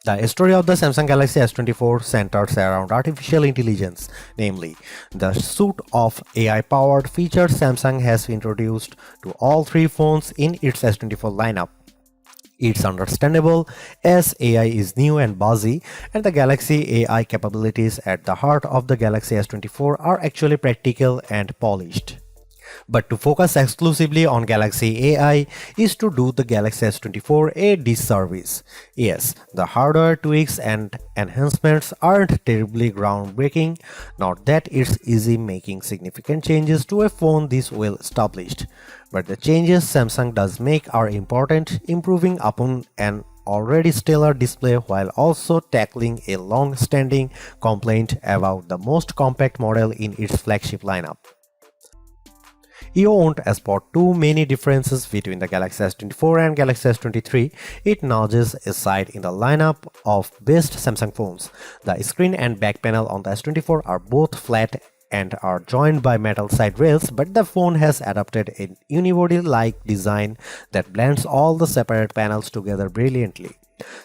The story of the Samsung Galaxy S24 centers around artificial intelligence, namely, the suite of AI-powered features Samsung has introduced to all three phones in its S24 lineup. It's understandable as AI is new and buzzy, and the Galaxy AI capabilities at the heart of the Galaxy S24 are actually practical and polished. But to focus exclusively on Galaxy AI is to do the Galaxy S24 a disservice. Yes, the hardware tweaks and enhancements aren't terribly groundbreaking, not that it's easy making significant changes to a phone this well established. But the changes Samsung does make are important, improving upon an already stellar display while also tackling a long-standing complaint about the most compact model in its flagship lineup. You won't spot too many differences between the Galaxy S24 and Galaxy S23. It nudges aside in the lineup of best Samsung phones. The screen and back panel on the S24 are both flat and are joined by metal side rails, but the phone has adopted a unibody-like design that blends all the separate panels together brilliantly.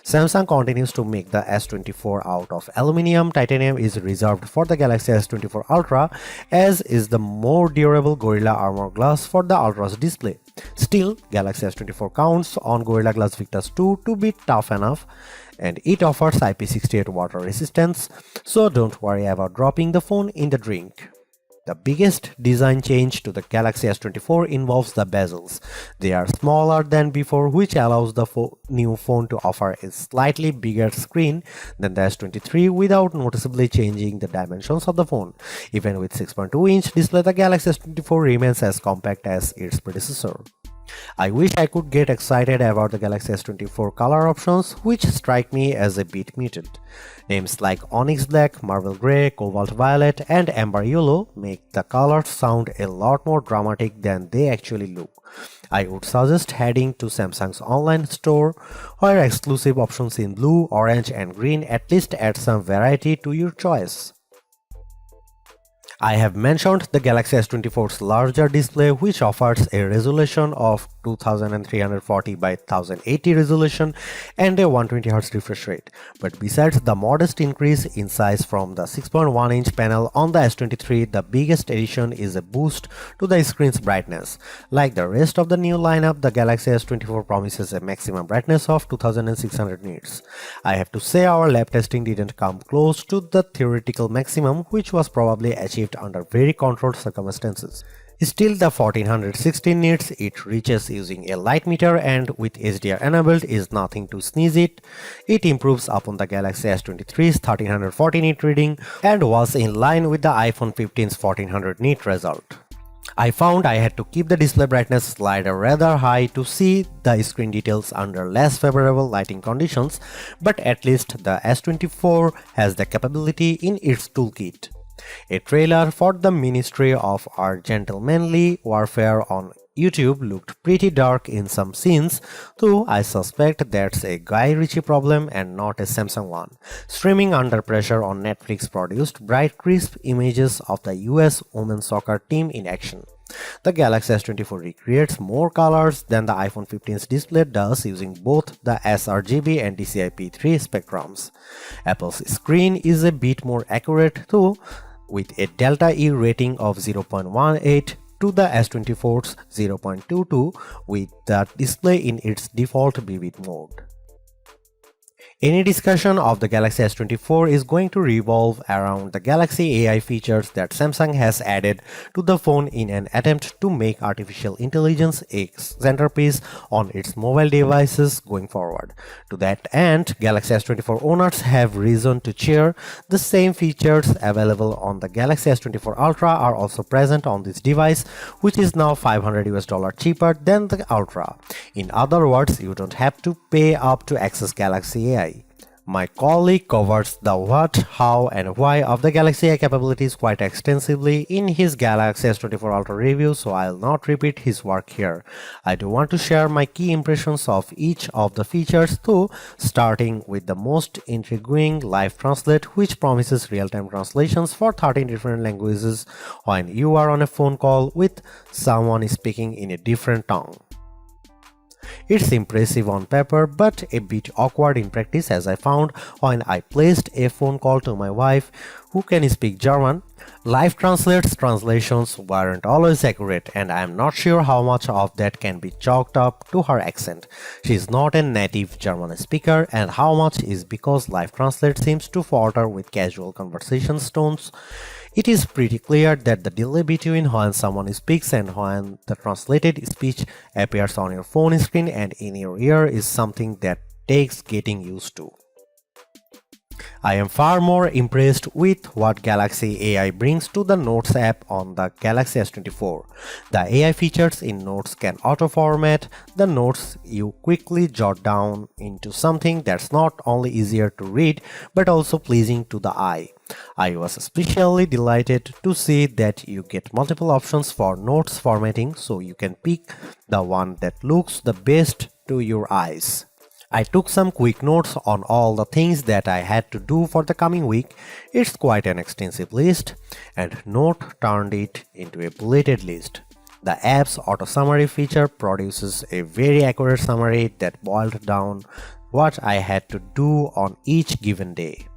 Samsung continues to make the S24 out of aluminum. Titanium is reserved for the Galaxy S24 Ultra, as is the more durable Gorilla Armor Glass for the Ultra's display. Still, Galaxy S24 counts on Gorilla Glass Victus 2 to be tough enough, and it offers IP68 water resistance, so don't worry about dropping the phone in the drink. The biggest design change to the Galaxy S24 involves the bezels. They are smaller than before, which allows the new phone to offer a slightly bigger screen than the S23 without noticeably changing the dimensions of the phone. Even with 6.2-inch display, the Galaxy S24 remains as compact as its predecessor. I wish I could get excited about the Galaxy S24 color options, which strike me as a bit muted. Names like Onyx Black, Marble Grey, Cobalt Violet, and Amber Yellow make the colors sound a lot more dramatic than they actually look. I would suggest heading to Samsung's online store, where exclusive options in blue, orange, and green at least add some variety to your choice. I have mentioned the Galaxy S24's larger display, which offers a resolution of 2340 by 1080 resolution and a 120Hz refresh rate. But besides the modest increase in size from the 6.1-inch panel on the S23, the biggest addition is a boost to the screen's brightness. Like the rest of the new lineup, the Galaxy S24 promises a maximum brightness of 2600 nits. I have to say our lab testing didn't come close to the theoretical maximum, which was probably achieved under very controlled circumstances. Still, the 1416 nits it reaches using a light meter and with HDR enabled is nothing to sneeze at. It improves upon the Galaxy S23's 1340 nit reading and was in line with the iPhone 15's 1400 nit result. I found I had to keep the display brightness slider rather high to see the screen details under less favorable lighting conditions, but at least the S24 has the capability in its toolkit. A trailer for the Ministry of Our Gentlemanly Warfare on YouTube looked pretty dark in some scenes, though I suspect that's a Guy Ritchie problem and not a Samsung one. Streaming under pressure on Netflix produced bright crisp images of the US women's soccer team in action. The Galaxy S24 recreates more colors than the iPhone 15's display does using both the sRGB and DCI-P3 spectrums. Apple's screen is a bit more accurate though, with a delta E rating of 0.18 to the S24's 0.22 with the display in its default vivid mode. Any discussion of the Galaxy S24 is going to revolve around the Galaxy AI features that Samsung has added to the phone in an attempt to make artificial intelligence a centerpiece on its mobile devices going forward. To that end, Galaxy S24 owners have reason to cheer. The same features available on the Galaxy S24 Ultra are also present on this device, which is now $500 cheaper than the Ultra. In other words, you don't have to pay up to access Galaxy AI. My colleague covers the what, how, and why of the Galaxy AI capabilities quite extensively in his Galaxy S24 Ultra review, so I'll not repeat his work here. I do want to share my key impressions of each of the features though, starting with the most intriguing Live Translate, which promises real-time translations for 13 different languages when you are on a phone call with someone speaking in a different tongue. It's impressive on paper but a bit awkward in practice, as I found when I placed a phone call to my wife, who can speak German. Live translations weren't always accurate, and I am not sure how much of that can be chalked up to her accent. She is not a native German speaker, and how much is because Live Translate seems to falter with casual conversation tones. It is pretty clear that the delay between when someone speaks and when the translated speech appears on your phone screen and in your ear is something that takes getting used to. I am far more impressed with what Galaxy AI brings to the Notes app on the Galaxy S24. The AI features in Notes can auto-format the notes you quickly jot down into something that's not only easier to read but also pleasing to the eye. I was especially delighted to see that you get multiple options for notes formatting, so you can pick the one that looks the best to your eyes. I took some quick notes on all the things that I had to do for the coming week. It's quite an extensive list, and Note turned it into a bulleted list. The app's auto summary feature produces a very accurate summary that boiled down what I had to do on each given day.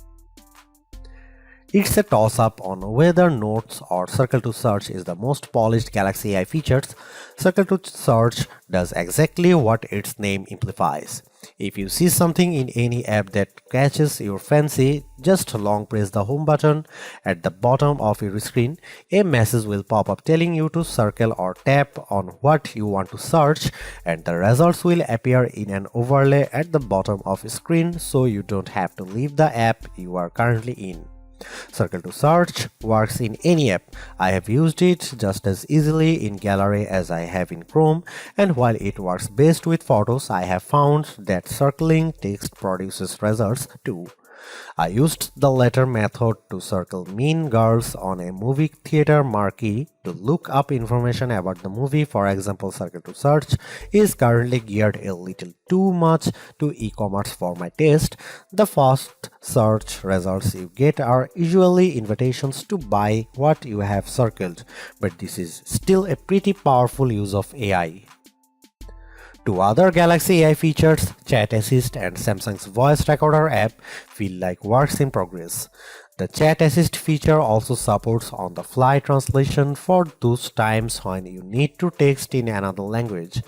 It's a toss-up on whether Notes or Circle to Search is the most polished Galaxy AI features. Circle to Search does exactly what its name implies. If you see something in any app that catches your fancy, just long press the home button at the bottom of your screen. A message will pop up telling you to circle or tap on what you want to search, and the results will appear in an overlay at the bottom of your screen, so you don't have to leave the app you are currently in. Circle to Search works in any app. I have used it just as easily in Gallery as I have in Chrome, and while it works best with photos, I have found that circling text produces results too. I used the latter method to circle Mean Girls on a movie theater marquee to look up information about the movie. For example, Circle to Search is currently geared a little too much to e-commerce for my taste. The first search results you get are usually invitations to buy what you have circled, but this is still a pretty powerful use of AI. Two other Galaxy AI features, Chat Assist and Samsung's Voice Recorder app, feel like works in progress. The Chat Assist feature also supports on-the-fly translation for those times when you need to text in another language.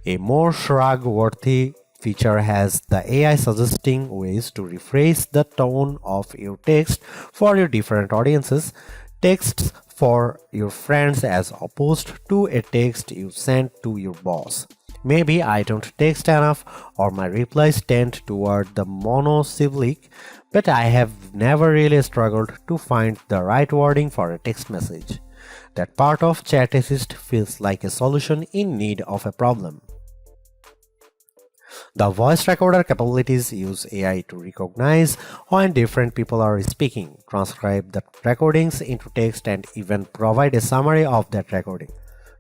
A more shrug-worthy feature has the AI suggesting ways to rephrase the tone of your text for your different audiences. Texts for your friends as opposed to a text you send to your boss. Maybe I don't text enough or my replies tend toward the monosyllabic, but I have never really struggled to find the right wording for a text message. That part of Chat Assist feels like a solution in need of a problem. The voice recorder capabilities use AI to recognize when different people are speaking, transcribe the recordings into text, and even provide a summary of that recording.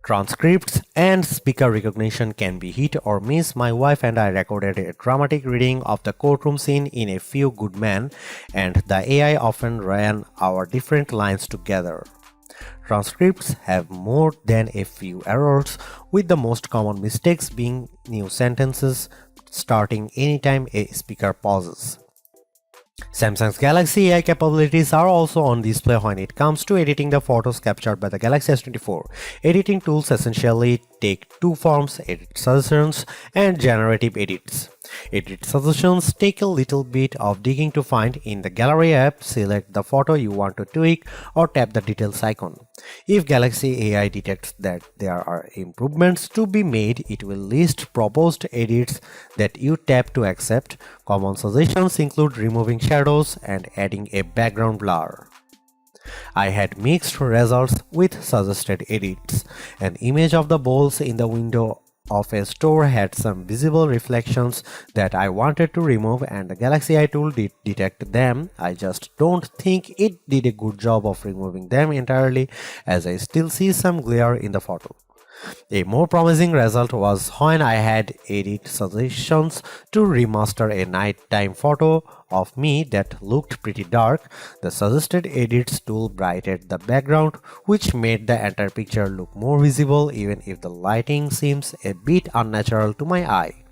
Transcripts and speaker recognition can be hit or miss. My wife and I recorded a dramatic reading of the courtroom scene in A Few Good Men, and the AI often ran our different lines together. Transcripts have more than a few errors, with the most common mistakes being new sentences starting anytime a speaker pauses. Samsung's Galaxy AI capabilities are also on display when it comes to editing the photos captured by the Galaxy S24. Editing tools essentially take two forms: edit suggestions and generative edits. Edit suggestions take a little bit of digging to find. In the Gallery app, select the photo you want to tweak or tap the details icon. If Galaxy AI detects that there are improvements to be made, it will list proposed edits that you tap to accept. Common suggestions include removing shadows and adding a background blur. I had mixed results with suggested edits. An image of the bowls in the window of a store had some visible reflections that I wanted to remove, and the Galaxy AI tool did detect them. I just don't think it did a good job of removing them entirely, as I still see some glare in the photo. A more promising result was when I had edit suggestions to remaster a nighttime photo of me that looked pretty dark. The suggested edits tool brightened the background, which made the entire picture look more visible even if the lighting seems a bit unnatural to my eye.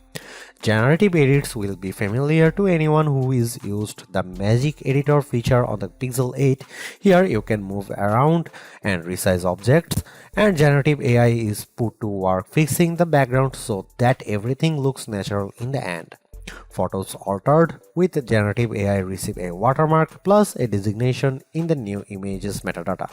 Generative edits will be familiar to anyone who is used the Magic Editor feature on the Pixel 8. Here you can move around and resize objects, and generative AI is put to work fixing the background so that everything looks natural in the end. Photos altered with generative AI receive a watermark plus a designation in the new images metadata.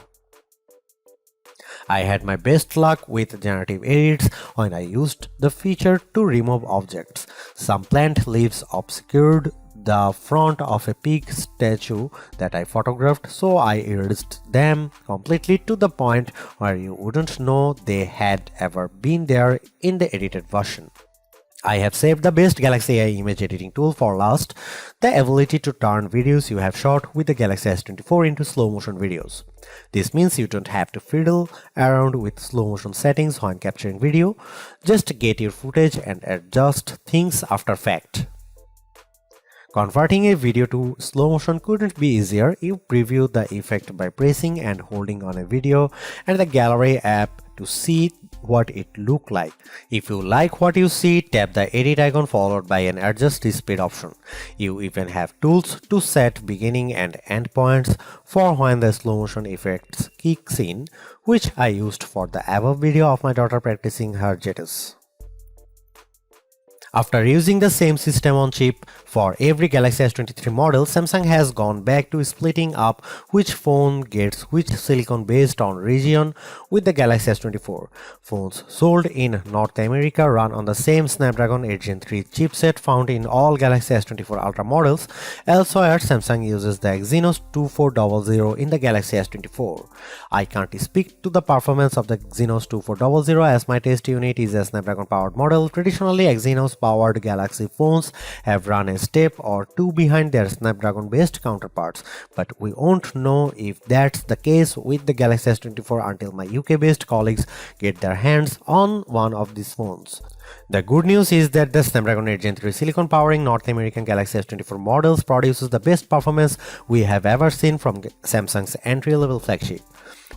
I had my best luck with generative edits when I used the feature to remove objects. Some plant leaves obscured the front of a pig statue that I photographed, so I erased them completely to the point where you wouldn't know they had ever been there in the edited version. I have saved the best Galaxy AI image editing tool for last, the ability to turn videos you have shot with the Galaxy S24 into slow motion videos. This means you don't have to fiddle around with slow motion settings when capturing video, just get your footage and adjust things after fact. Converting a video to slow motion couldn't be easier. You preview the effect by pressing and holding on a video and the Gallery app to see what it looked like. If you like what you see, tap the edit icon followed by an adjust speed option. You even have tools to set beginning and end points for when the slow motion effects kicks in, which I used for the above video of my daughter practicing her jetters. After using the same system on chip for every Galaxy S23 model, Samsung has gone back to splitting up which phone gets which silicon based on region with the Galaxy S24. Phones sold in North America run on the same Snapdragon 8 Gen 3 chipset found in all Galaxy S24 Ultra models. Elsewhere, Samsung uses the Exynos 2400 in the Galaxy S24. I can't speak to the performance of the Exynos 2400 as my test unit is a Snapdragon powered model. Traditionally, Exynos powered Galaxy phones have run a step or two behind their Snapdragon based counterparts, but we won't know if that's the case with the Galaxy S24 until my UK based colleagues get their hands on one of these phones. The good news is that the Snapdragon 8 Gen 3 silicon powering North American Galaxy S24 models produces the best performance we have ever seen from Samsung's entry-level flagship.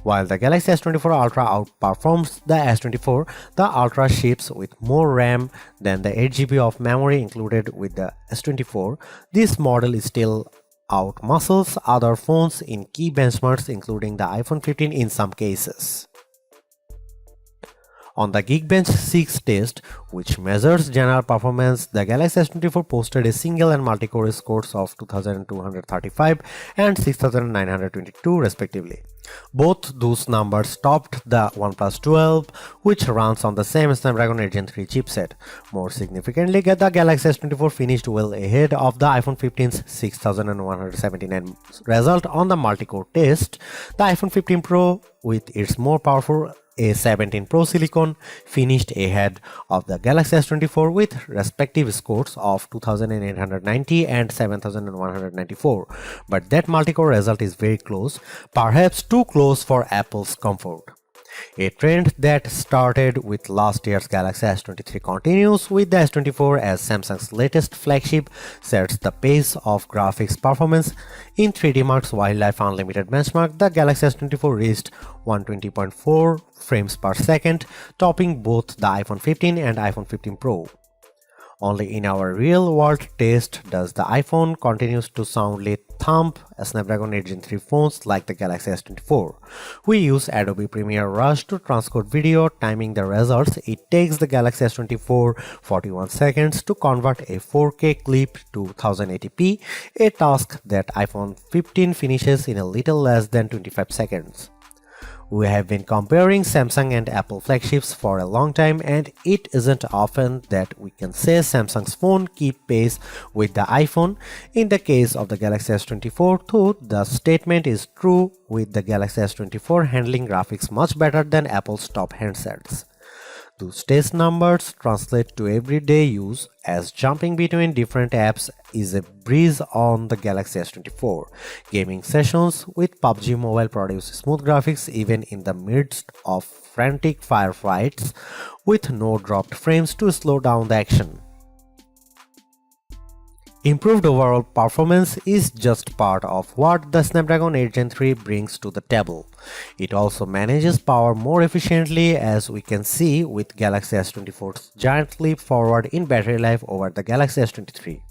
While the Galaxy S24 Ultra outperforms the S24, the Ultra ships with more RAM than the 8GB of memory included with the S24. This model is still outmuscles other phones in key benchmarks including the iPhone 15 in some cases. On the Geekbench 6 test, which measures general performance, the Galaxy S24 posted a single and multi-core scores of 2235 and 6922 respectively. Both those numbers topped the OnePlus 12, which runs on the same Snapdragon 8 Gen 3 chipset. More significantly, the Galaxy S24 finished well ahead of the iPhone 15's 6179 result on the multi-core test. The iPhone 15 Pro, with its more powerful A17 Pro silicon, finished ahead of the Galaxy S24 with respective scores of 2890 and 7194, but that multi-core result is very close, perhaps too close for Apple's comfort. A trend that started with last year's Galaxy S23 continues with the S24 as Samsung's latest flagship sets the pace of graphics performance. In 3D Mark's Wildlife Unlimited benchmark, the Galaxy S24 reached 120.4 frames per second, topping both the iPhone 15 and iPhone 15 Pro. Only in our real-world test does the iPhone continues to soundly thump Snapdragon 8 Gen 3 phones like the Galaxy S24. We use Adobe Premiere Rush to transcode video, timing the results. It takes the Galaxy S24 41 seconds to convert a 4K clip to 1080p, a task that iPhone 15 finishes in a little less than 25 seconds. We have been comparing Samsung and Apple flagships for a long time, and it isn't often that we can say Samsung's phone keep pace with the iPhone. In the case of the Galaxy S24, though, the statement is true with the Galaxy S24 handling graphics much better than Apple's top handsets. Those test numbers translate to everyday use, as jumping between different apps is a breeze on the Galaxy S24. Gaming sessions with PUBG Mobile produce smooth graphics even in the midst of frantic firefights, with no dropped frames to slow down the action. Improved overall performance is just part of what the Snapdragon 8 Gen 3 brings to the table. It also manages power more efficiently, as we can see with Galaxy S24's giant leap forward in battery life over the Galaxy S23.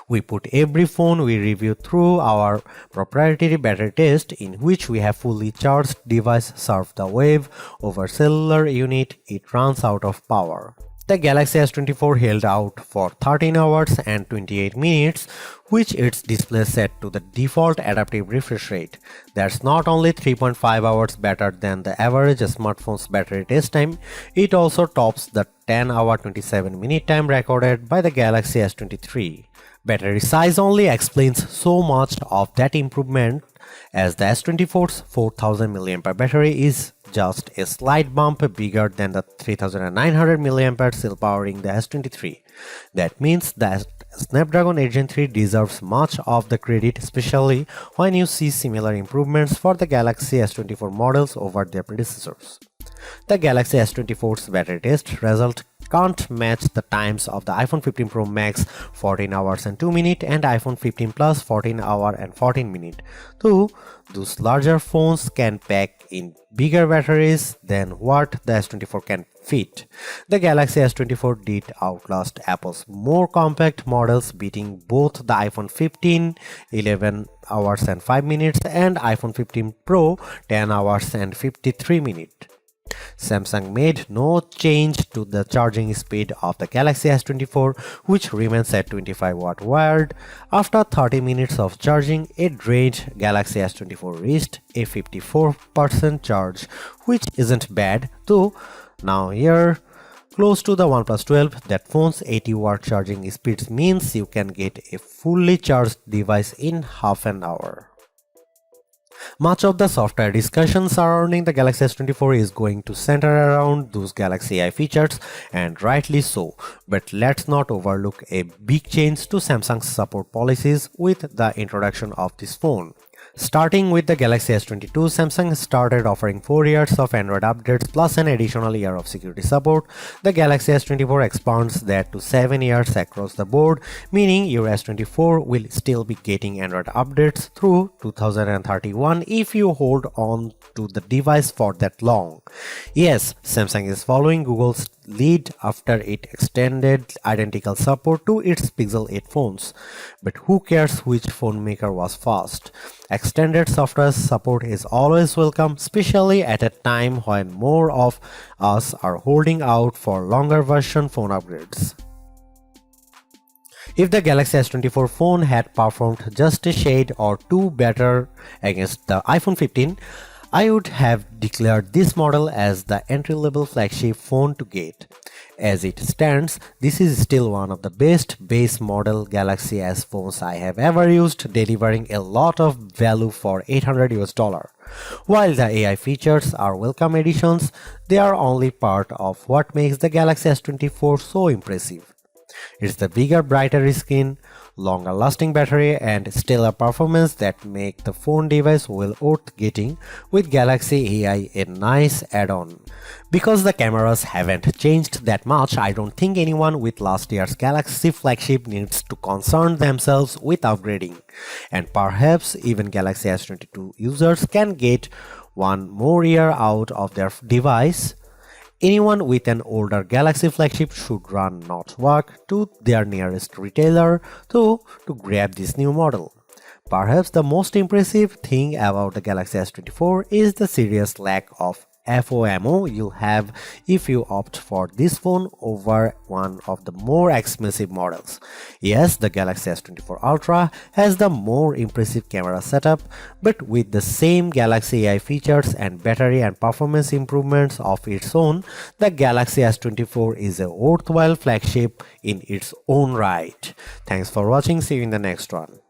We put every phone we review through our proprietary battery test, in which we have fully charged device surf the wave over cellular unit it runs out of power. The Galaxy S24 held out for 13 hours and 28 minutes, which its display set to the default adaptive refresh rate. That's not only 3.5 hours better than the average smartphone's battery test time, it also tops the 10-hour 27-minute time recorded by the Galaxy S23. Battery size only explains so much of that improvement, as the S24's 4000 mAh battery is just a slight bump bigger than the 3900 mAh still powering the S23. That means that Snapdragon 8 Gen 3 deserves much of the credit, especially when you see similar improvements for the Galaxy S24 models over their predecessors. The Galaxy S24's battery test result can't match the times of the iPhone 15 Pro Max 14 hours and 2 minutes and iPhone 15 Plus 14 hours and 14 minutes. Though those larger phones can pack in bigger batteries than what the S24 can fit, the Galaxy S24 did outlast Apple's more compact models, beating both the iPhone 15 11 hours and 5 minutes and iPhone 15 Pro 10 hours and 53 minutes. Samsung made no change to the charging speed of the Galaxy S24, which remains at 25 watt wired. After 30 minutes of charging, a drained Galaxy S24 reached a 54% charge, which isn't bad, though now here close to the OnePlus 12, that phone's 80 watt charging speed means you can get a fully charged device in half an hour. Much of the software discussion surrounding the Galaxy S24 is going to center around those Galaxy AI features, and rightly so, but let's not overlook a big change to Samsung's support policies with the introduction of this phone. Starting with the Galaxy S22, Samsung started offering 4 years of Android updates plus an additional year of security support. The Galaxy S24 expands that to 7 years across the board, meaning your S24 will still be getting Android updates through 2031 if you hold on to the device for that long. Yes, Samsung is following Google's lead after it extended identical support to its Pixel 8 phones. But who cares which phone maker was first? Extended software support is always welcome, especially at a time when more of us are holding out for longer version phone upgrades. If the Galaxy S24 phone had performed just a shade or two better against the iPhone 15, I would have declared this model as the entry-level flagship phone to get. As it stands, this is still one of the best base model Galaxy S phones I have ever used, delivering a lot of value for $800. While the AI features are welcome additions, they are only part of what makes the Galaxy S24 so impressive. It's the bigger, brighter screen, longer lasting battery and stellar performance that make the phone device well worth getting, with Galaxy AI a nice add-on. Because the cameras haven't changed that much, I don't think anyone with last year's Galaxy flagship needs to concern themselves with upgrading. And perhaps even Galaxy S22 users can get one more year out of their device. Anyone with an older Galaxy flagship should run not walk to their nearest retailer to grab this new model. Perhaps the most impressive thing about the Galaxy S24 is the serious lack of FOMO you'll have if you opt for this phone over one of the more expensive models. Yes, the Galaxy S24 Ultra has the more impressive camera setup, but with the same Galaxy AI features and battery and performance improvements of its own, the Galaxy S24 is a worthwhile flagship in its own right. Thanks for watching, see you in the next one.